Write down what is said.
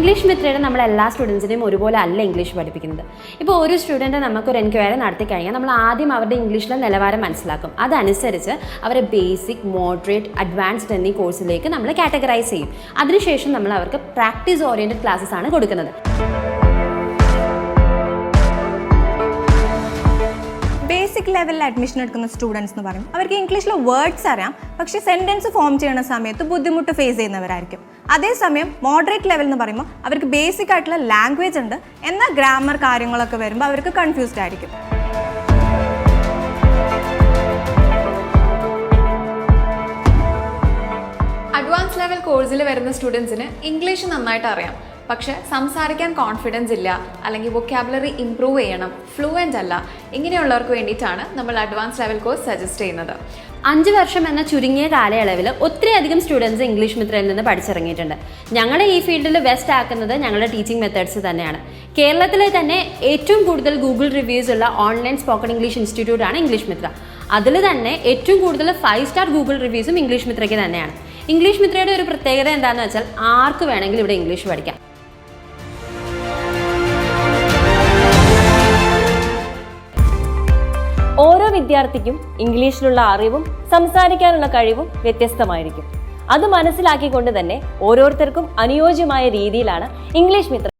English മിത്രയുടെ നമ്മൾ എല്ലാ സ്റ്റുഡൻസിനെയും ഒരുപോലെ അല്ല ഇംഗ്ലീഷ് പഠിപ്പിക്കുന്നത്. ഇപ്പോൾ ഒരു സ്റ്റുഡൻറ്റ് നമുക്കൊരു എൻക്വയറി നടത്തി കഴിഞ്ഞാൽ നമ്മൾ ആദ്യം അവരുടെ ഇംഗ്ലീഷിലെ നിലവാരം മനസ്സിലാക്കും. അതനുസരിച്ച് അവരെ ബേസിക്, മോഡറേറ്റ്, അഡ്വാൻസ്ഡ് എന്നീ കോഴ്സിലേക്ക് നമ്മൾ കാറ്റഗറൈസ് ചെയ്യും. അതിനുശേഷം നമ്മൾ അവർക്ക് പ്രാക്ടീസ് ഓറിയൻറ്റഡ് ക്ലാസ്സസ് ആണ് കൊടുക്കുന്നത്. ബേസിക് ലെവലിൽ അഡ്മിഷൻ എടുക്കുന്ന സ്റ്റുഡൻസ് എന്ന് പറയും അവർക്ക് ഇംഗ്ലീഷിലെ വേർഡ്സ് അറിയാം, പക്ഷേ സെൻറ്റൻസ് ഫോം ചെയ്യുന്ന സമയത്ത് ബുദ്ധിമുട്ട് ഫേസ് ചെയ്യുന്നവരായിരിക്കും. അതേസമയം മോഡറേറ്റ് ലെവൽ എന്ന് പറയുമ്പോൾ അവർക്ക് ബേസിക് ആയിട്ടുള്ള ലാംഗ്വേജ് ഉണ്ട്, എന്നാൽ ഗ്രാമർ കാര്യങ്ങളൊക്കെ വരുമ്പോൾ അവർക്ക് കൺഫ്യൂസ്ഡ് ആയിരിക്കും. അഡ്വാൻസ് ലെവൽ കോഴ്സിൽ വരുന്ന സ്റ്റുഡൻസിന് ഇംഗ്ലീഷ് നന്നായിട്ട് അറിയാം, പക്ഷെ സംസാരിക്കാൻ കോൺഫിഡൻസ് ഇല്ല, അല്ലെങ്കിൽ വൊക്കാബുലറി ഇംപ്രൂവ് ചെയ്യണം, ഫ്ലുവൻ്റ് അല്ല, ഇങ്ങനെയുള്ളവർക്ക് വേണ്ടിയിട്ടാണ് നമ്മൾ അഡ്വാൻസ് ലെവൽ കോഴ്സ് സജസ്റ്റ് ചെയ്യുന്നത്. 5 വർഷം എന്ന ചുരുങ്ങിയ കാലയളവിൽ ഒത്തിരിയധികം സ്റ്റുഡൻസ് ഇംഗ്ലീഷ് മിത്രയിൽ നിന്ന് പഠിച്ചിറങ്ങിയിട്ടുണ്ട്. ഞങ്ങളെ ഈ ഫീൽഡിൽ ബെസ്റ്റ് ആക്കുന്നത് ഞങ്ങളുടെ ടീച്ചിങ് മെത്തേഡ്സ് തന്നെയാണ്. കേരളത്തിലെ തന്നെ ഏറ്റവും കൂടുതൽ ഗൂഗിൾ റിവ്യൂസ് ഉള്ള ഓൺലൈൻ സ്പോക്കൺ ഇംഗ്ലീഷ് ഇൻസ്റ്റിറ്റ്യൂട്ട് ആണ് ഇംഗ്ലീഷ് മിത്ര. അതിൽ തന്നെ ഏറ്റവും കൂടുതൽ 5 സ്റ്റാർ ഗൂഗിൾ റിവ്യൂസും ഇംഗ്ലീഷ് മിത്രയ്ക്ക് തന്നെയാണ്. ഇംഗ്ലീഷ് മിത്രയുടെ ഒരു പ്രത്യേകത എന്താണെന്ന് വെച്ചാൽ ആർക്ക് വേണമെങ്കിലും ഇവിടെ ഇംഗ്ലീഷ് പഠിക്കാം. ഓരോ വിദ്യാർത്ഥിക്കും ഇംഗ്ലീഷിലുള്ള അറിവും സംസാരിക്കാനുള്ള കഴിവും വ്യത്യസ്തമായിരിക്കും. അത് മനസ്സിലാക്കിക്കൊണ്ട് തന്നെ ഓരോരുത്തർക്കും അനുയോജ്യമായ രീതിയിലാണ് ഇംഗ്ലീഷ് മിത്ര